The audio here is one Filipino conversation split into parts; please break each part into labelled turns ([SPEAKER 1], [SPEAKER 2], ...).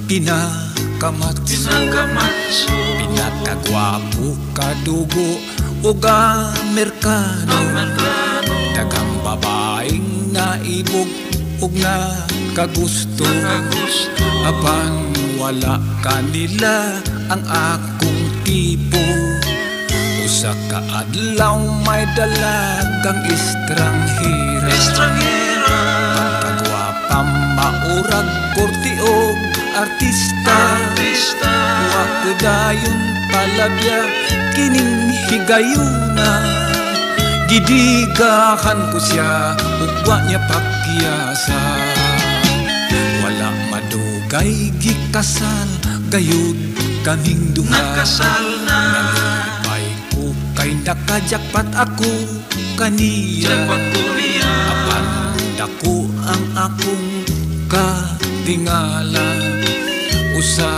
[SPEAKER 1] pinakamatso, pinakagwapo kadugo ug Amerikano, daghang babaeng naibog ug nakagusto, apan wala kanila ang akong tipo. Usa ka adlaw may dalagang estranghera, pagkagwapang maurag korte og artista. Wa ko dayon palabya kining higayuna, gidigahan ko siya ug wa niya pakyasa. Wala madugay gikasal, gayud kaming duha. Nalipay ko kay nakajakpat ako kaniya, apan dako ang akong katingala. Usa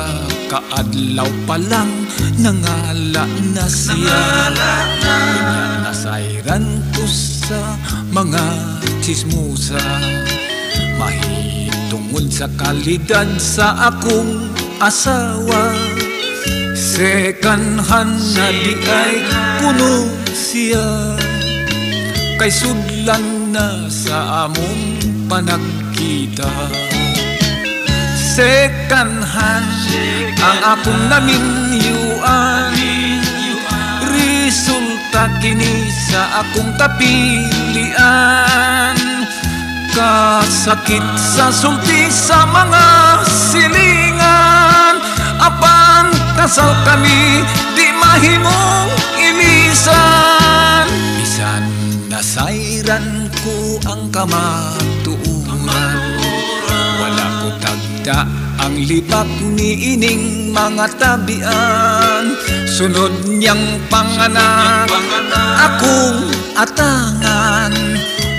[SPEAKER 1] ka adlaw pa lang nangala na siya, nasayran ko sa mga chismosa, mahitungod sa kalidad sa akong asawa. Second hand na di ay puno siya, kay sudlan na sa among panagkita. Second hand ang akong naminyuan, resulta kini sa akong kapilian. Kasakit sa sulti sa mga silingan, apan kasal kami di mahimong ilisan. Bisan nasayran ko ang kamatuuran, wala ko tagda ang libak ni ining mga tabian. Sunod niyang panganak akong atangan,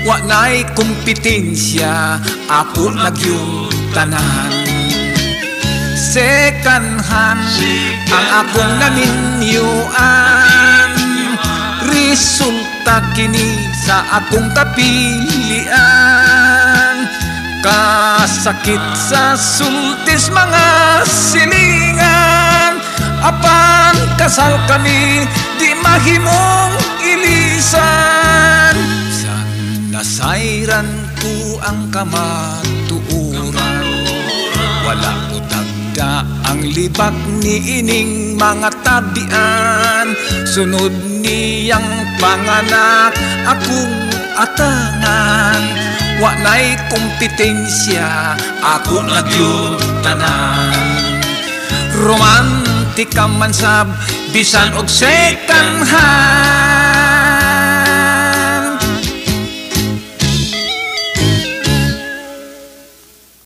[SPEAKER 1] wa na'y kompetensya, ako nagyong tanan. Second hand ang akong naminyuan, resulta kini sa akong kapilian. Kasakit sa sultis mga silingan, apan kasal kami di mahimong ilisan. Nasayran ko ang kamatuuran, wala ko tagda ang libak ni ining mga tabian. Sunod niyang panganak akong atangan, wa na'y kompetensya, ako nagyong tanan. Romantika man sab bisan og second hand,